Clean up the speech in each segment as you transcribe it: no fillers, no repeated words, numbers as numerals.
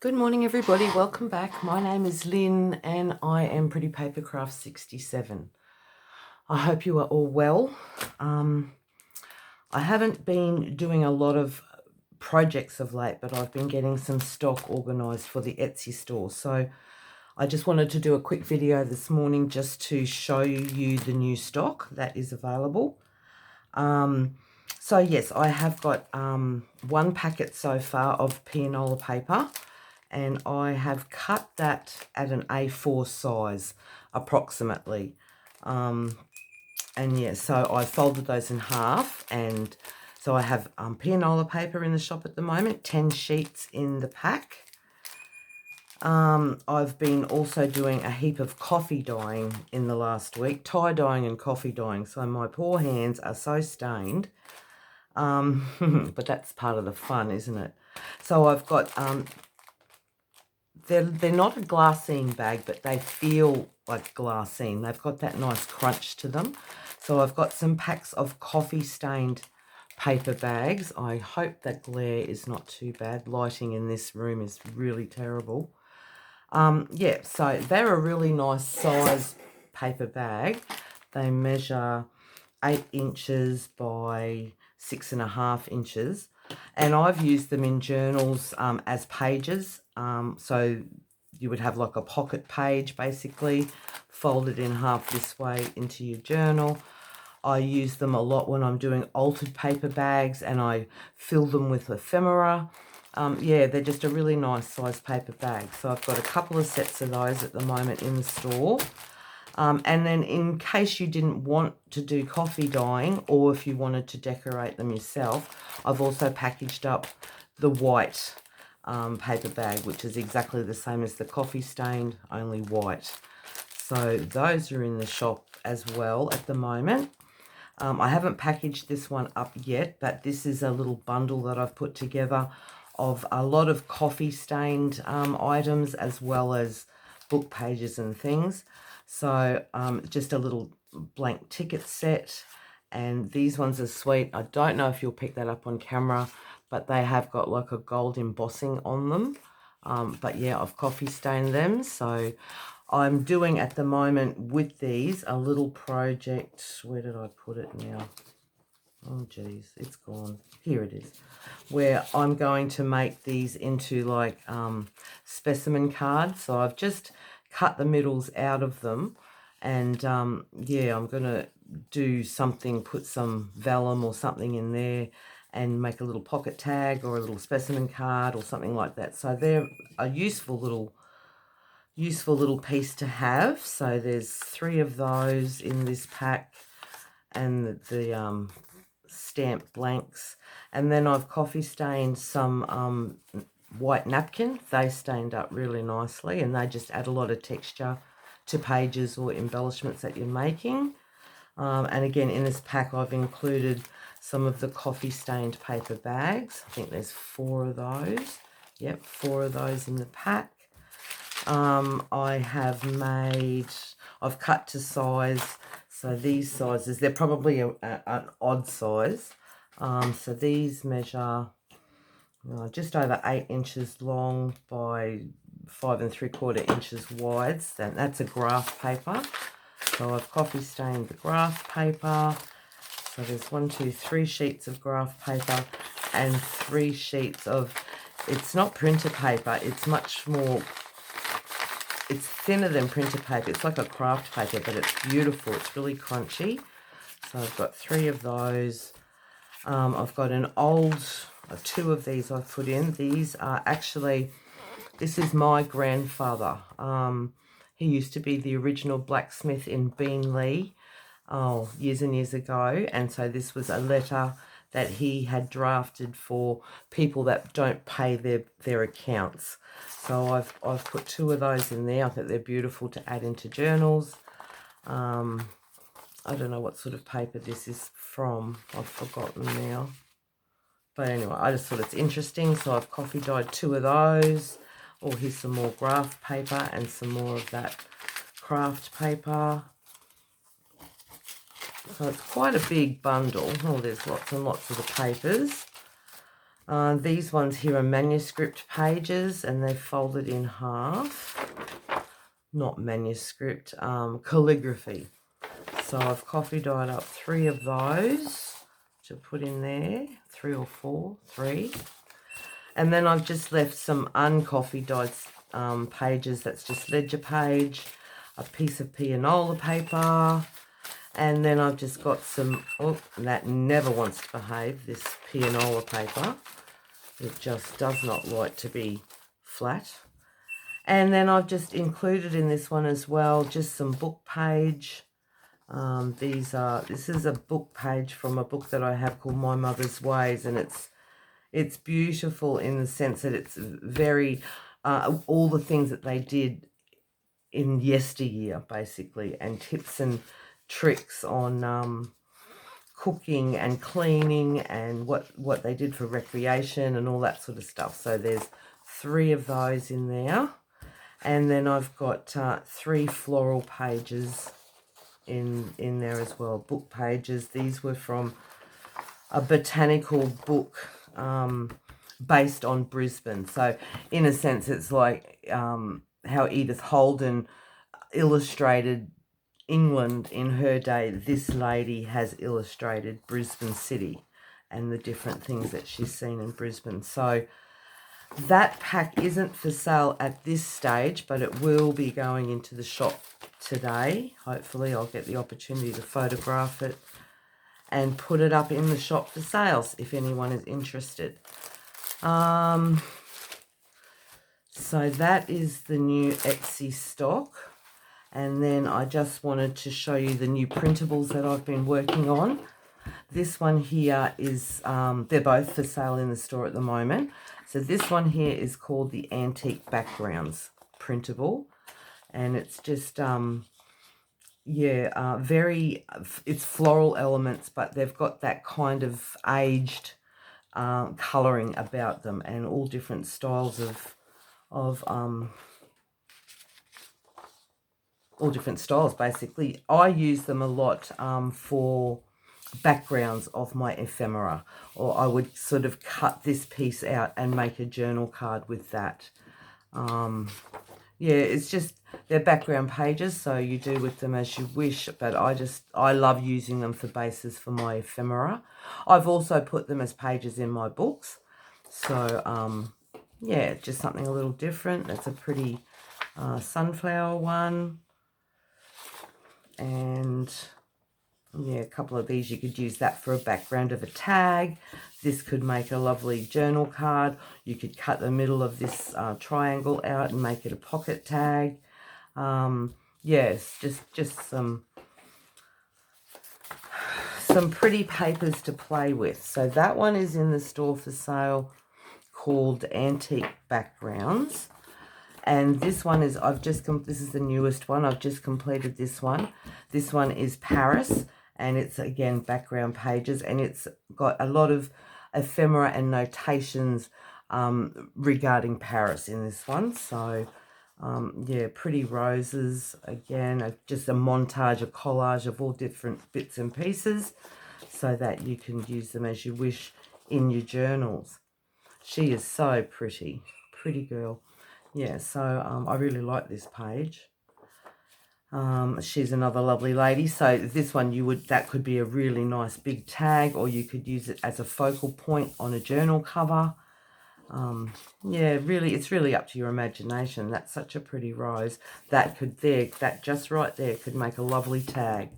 Good morning, everybody. Welcome back. My name is Lynn and I am Pretty Papercraft 67. I hope you are all well. I haven't been doing a lot of projects of late, but I've been getting some stock organised for the Etsy store. So I just wanted to do a quick video this morning just to show you the new stock that is available. So yes, I have got one packet so far of pianola paper, and I have cut that at an A4 size approximately. And yeah, so I folded those in half, and so I have pianola paper in the shop at the moment, 10 sheets in the pack. I've been also doing a heap of coffee dyeing in the last week, tie dyeing and coffee dyeing, so my poor hands are so stained. But that's part of the fun, isn't it? So I've got they're not a glassine bag, but they feel like glassine. They've got that nice crunch to them. So I've got some packs of coffee stained paper bags. I hope that glare is not too bad. Lighting in this room is really terrible. Yeah, so they're a really nice size paper bag. They measure 8 inches by 6.5 inches, and I've used them in journals as pages. So you would have like a pocket page basically folded in half this way into your journal. I use them a lot when I'm doing altered paper bags, and I fill them with ephemera. Yeah, they're just a really nice size paper bag. So I've got a couple of sets of those at the moment in the store. And then in case you didn't want to do coffee dyeing, or if you wanted to decorate them yourself, I've also packaged up the white paper bag, which is exactly the same as the coffee stained, only white. So those are in the shop as well at the moment. I haven't packaged this one up yet, but this is a little bundle that I've put together of a lot of coffee stained items, as well as book pages and things. So just a little blank ticket set, and these ones are sweet. I don't know if you'll pick that up on camera, but they have got like a gold embossing on them. But yeah, I've coffee stained them. So I'm doing at the moment with these a little project. Where did I put it now? Oh geez, it's gone. Here it is. Where I'm going to make these into like specimen cards. So I've just cut the middles out of them, and yeah, I'm gonna do something, put some vellum or something in there and make a little pocket tag or a little specimen card or something like that. So they're a useful little piece to have. So there's 3 of those in this pack, and the stamped blanks. And then I've coffee stained some white napkin. They stained up really nicely, and they just add a lot of texture to pages or embellishments that you're making. And again, in this pack I've included some of the coffee stained paper bags. I think there's 4 of those. Yep, 4 of those in the pack. I've cut to size. So these sizes, they're probably an odd size. So these measure just over 8 inches long by 5 3/4 inches wide. And that's a graph paper. So I've coffee stained the graph paper. So there's 1, 2, 3 sheets of graph paper and 3 sheets of, it's not printer paper, it's much more, it's thinner than printer paper. It's like a craft paper, but it's beautiful. It's really crunchy. So I've got 3 of those. I've got an old, 2 of these I've put in. These are actually, this is my grandfather. He used to be the original blacksmith in Beenleigh, years and years ago. And so this was a letter that he had drafted for people that don't pay their accounts. So I've put 2 of those in there. I think they're beautiful to add into journals. I don't know what sort of paper this is from. I've forgotten now. But anyway, I just thought it's interesting. So I've coffee dyed 2 of those. Oh, here's some more graph paper and some more of that craft paper. So it's quite a big bundle. Oh, there's lots and lots of the papers. These ones here are manuscript pages, and they're folded in half. Not manuscript, calligraphy. So I've coffee dyed up 3 of those to put in there, 3 or 4, 3. And then I've just left some uncoffee dyed pages. That's just ledger page, a piece of pianola paper, and then I've just got some, oh, that never wants to behave, this pianola paper. It just does not like to be flat. And then I've just included in this one as well, just some book page. This is a book page from a book that I have called My Mother's Ways, and it's beautiful in the sense that it's very, all the things that they did in yesteryear, basically, and tips and tricks on cooking and cleaning and what they did for recreation and all that sort of stuff. So there's 3 of those in there. And then I've got 3 floral pages in there as well, book pages. These were from a botanical book based on Brisbane. So in a sense, it's like how Edith Holden illustrated England in her day. This lady has illustrated Brisbane City and the different things that she's seen in Brisbane. So that pack isn't for sale at this stage, but it will be going into the shop today. Hopefully I'll get the opportunity to photograph it and put it up in the shop for sales if anyone is interested. So that is the new Etsy stock. And then I just wanted to show you the new printables that I've been working on. This one here is, they're both for sale in the store at the moment. So this one here is called the Antique Backgrounds Printable. And it's just, it's floral elements, but they've got that kind of aged colouring about them, and all different styles all different styles, basically. I use them a lot for backgrounds of my ephemera, or I would sort of cut this piece out and make a journal card with that. Yeah, it's just, they're background pages, so you do with them as you wish, but I love using them for bases for my ephemera. I've also put them as pages in my books, so yeah, just something a little different. That's a pretty sunflower one. And yeah, a couple of these, you could use that for a background of a tag. This could make a lovely journal card. You could cut the middle of this triangle out and make it a pocket tag. Yes, just some pretty papers to play with. So that one is in the store for sale, called Antique Backgrounds. And this one is, this is the newest one. I've just completed this one. This one is Paris, and it's, again, background pages, and it's got a lot of ephemera and notations regarding Paris in this one. So, yeah, pretty roses, again, just a montage, a collage of all different bits and pieces, so that you can use them as you wish in your journals. She is so pretty girl. Yeah, so I really like this page. She's another lovely lady. So this one, that could be a really nice big tag, or you could use it as a focal point on a journal cover. Yeah, really, it's really up to your imagination. That's such a pretty rose. That just right there could make a lovely tag.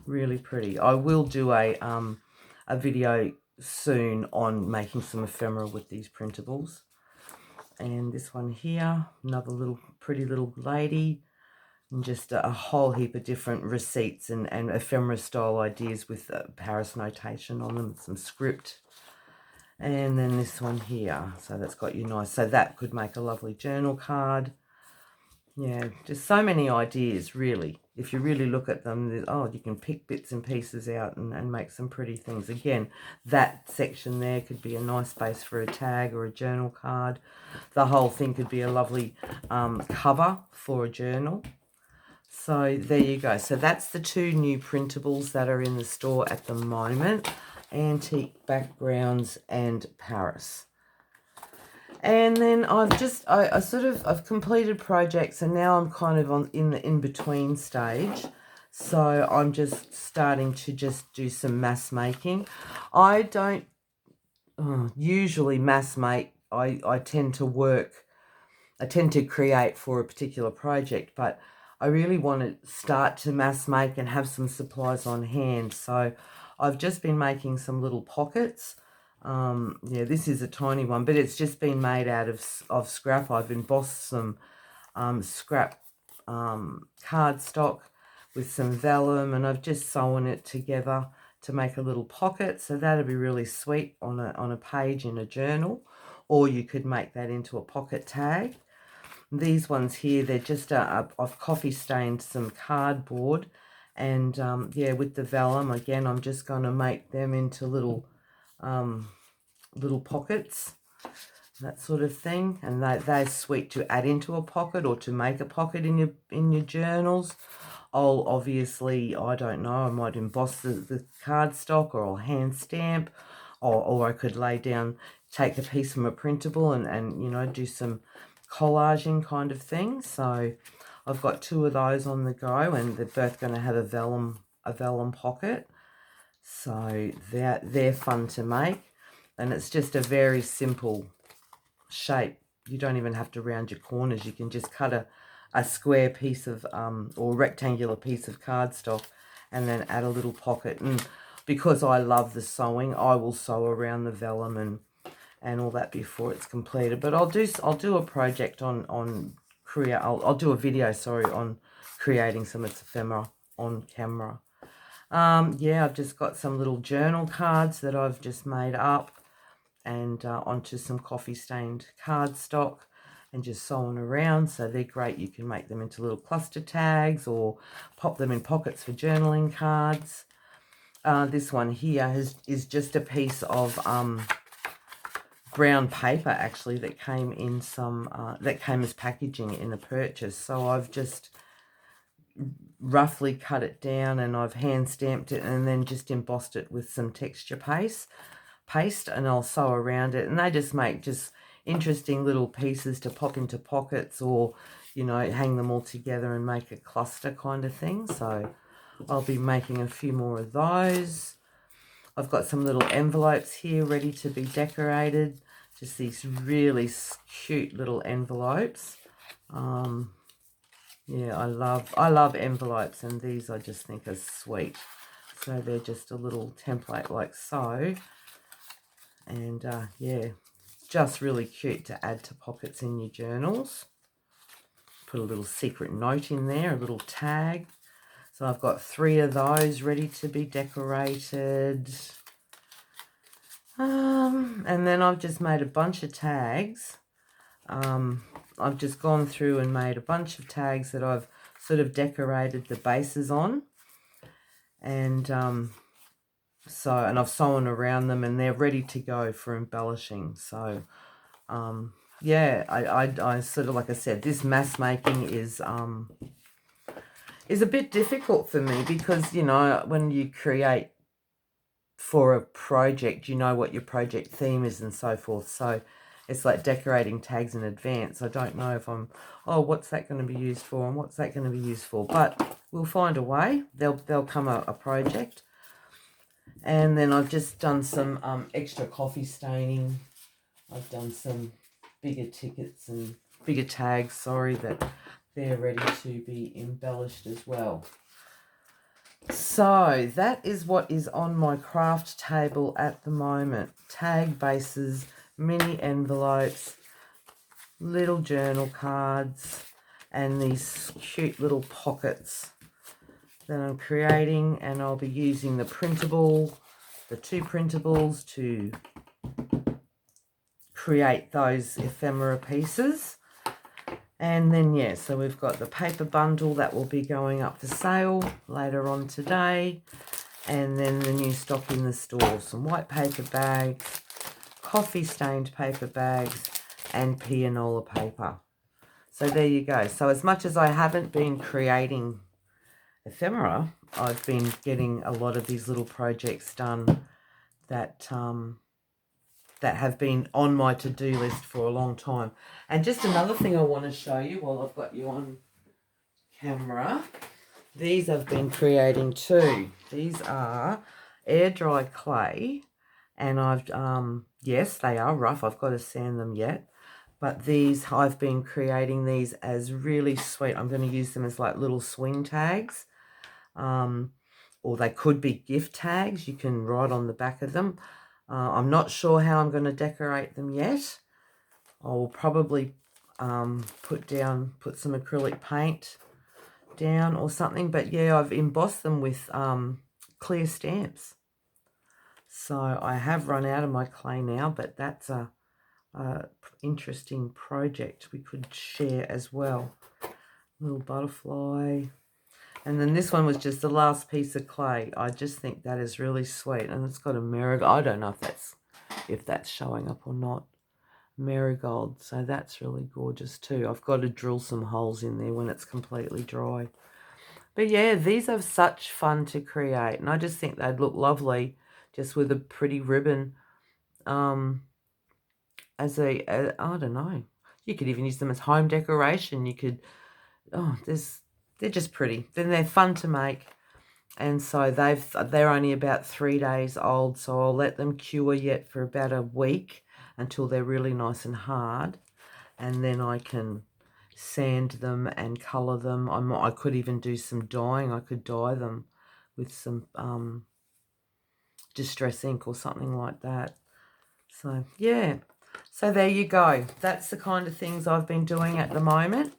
Really pretty. I will do a video soon on making some ephemera with these printables. And this one here, another pretty little lady, and just a whole heap of different receipts and ephemera style ideas with Paris notation on them, some script. And then this one here, so that's got you nice, so that could make a lovely journal card. Yeah, just so many ideas, really. If you really look at them, you can pick bits and pieces out and make some pretty things. Again, that section there could be a nice space for a tag or a journal card. The whole thing could be a lovely cover for a journal. So there you go. So that's the 2 new printables that are in the store at the moment. antique backgrounds and Paris. And then I've completed projects, and now I'm kind of in the in-between stage. So I'm just starting to just do some mass making. I don't usually mass make. I tend to create for a particular project, but I really want to start to mass make and have some supplies on hand. So I've just been making some little pockets. Yeah, this is a tiny one, but it's just been made out of scrap. I've embossed some scrap cardstock with some vellum, and I've just sewn it together to make a little pocket. So that'd be really sweet on a page in a journal, or you could make that into a pocket tag. These ones here, they're just I've coffee stained some cardboard, and yeah, with the vellum again, I'm just going to make them into little pockets, that sort of thing. And they're sweet to add into a pocket or to make a pocket in your journals. I'll obviously, I don't know, I might emboss the cardstock, or I'll hand stamp, or I could take a piece from a printable and you know, do some collaging kind of thing. So I've got 2 of those on the go, and they're both going to have a vellum pocket. So they're fun to make, and it's just a very simple shape. You don't even have to round your corners. You can just cut a square piece of or rectangular piece of cardstock, and then add a little pocket. And because I love the sewing, I will sew around the vellum and all that before it's completed. But I'll do a project on I'll do a video, sorry, on creating some ephemera on camera. Yeah, I've just got some little journal cards that I've just made up, and onto some coffee stained cardstock, and just sewn around. So they're great. You can make them into little cluster tags or pop them in pockets for journaling cards. This one here is just a piece of brown paper, actually, that came in that came as packaging in a purchase. So I've just roughly cut it down, and I've hand stamped it, and then just embossed it with some texture paste, and I'll sew around it. And they just make interesting little pieces to pop into pockets, or you know, hang them all together and make a cluster kind of thing. So I'll be making a few more of those. I've got some little envelopes here ready to be decorated. Just these really cute little envelopes. Yeah, I love envelopes, and these I just think are sweet. So they're just a little template like so. And yeah, just really cute to add to pockets in your journals. Put a little secret note in there, a little tag. So I've got 3 of those ready to be decorated. And then I've just made a bunch of tags. I've just gone through and made a bunch of tags that I've sort of decorated the bases on. And and I've sewn around them, and they're ready to go for embellishing. So yeah, I sort of, like I said, this mass making is a bit difficult for me, because, you know, when you create for a project, you know what your project theme is and so forth. So it's like decorating tags in advance. I don't know if what's that going to be used for, and what's that going to be used for, but we'll find a way. There'll come a project. And then I've just done some extra coffee staining. I've done some bigger tickets and bigger tags, sorry, that they're ready to be embellished as well. So that is what is on my craft table at the moment. Tag bases, mini envelopes, little journal cards, and these cute little pockets that I'm creating. And I'll be using the 2 printables to create those ephemera pieces. And then, yeah, so we've got the paper bundle that will be going up for sale later on today. And then the new stock in the store, some white paper bags, coffee stained paper bags, and pianola paper. So there you go. So as much as I haven't been creating ephemera, I've been getting a lot of these little projects done that that have been on my to-do list for a long time. And just another thing I want to show you while I've got you on camera. These I've been creating too. These are air dry clay, and I've yes, they are rough. I've got to sand them yet. But these, I've been creating these as really sweet. I'm going to use them as like little swing tags. Or they could be gift tags. You can write on the back of them. I'm not sure how I'm going to decorate them yet. I will probably put some acrylic paint down or something. But yeah, I've embossed them with clear stamps. So I have run out of my clay now, but that's a interesting project we could share as well. Little butterfly. And then this one was just the last piece of clay. I just think that is really sweet. And it's got a marigold. I don't know if that's showing up or not. Marigold. So that's really gorgeous too. I've got to drill some holes in there when it's completely dry. But yeah, these are such fun to create. And I just think they'd look lovely just with a pretty ribbon. I don't know. You could even use them as home decoration. You could, they're just pretty. Then they're fun to make. And so they're only about 3 days old, so I'll let them cure yet for about a week until they're really nice and hard. And then I can sand them and colour them. I could even do some dyeing. I could dye them with some distress ink or something like that. So, yeah. So there you go. That's the kind of things I've been doing at the moment.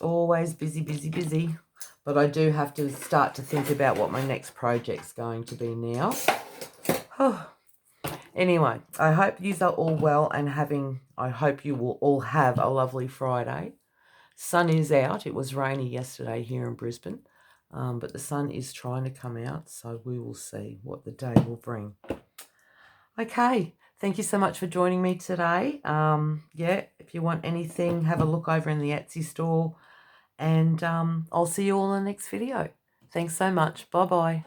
Always busy, busy, busy. But I do have to start to think about what my next project's going to be now. Anyway, I hope you are all well and I hope you will all have a lovely Friday. Sun is out. It was rainy yesterday here in Brisbane. But the sun is trying to come out, so we will see what the day will bring. Okay, thank you so much for joining me today. Yeah, if you want anything, have a look over in the Etsy store. And I'll see you all in the next video. Thanks so much. Bye-bye.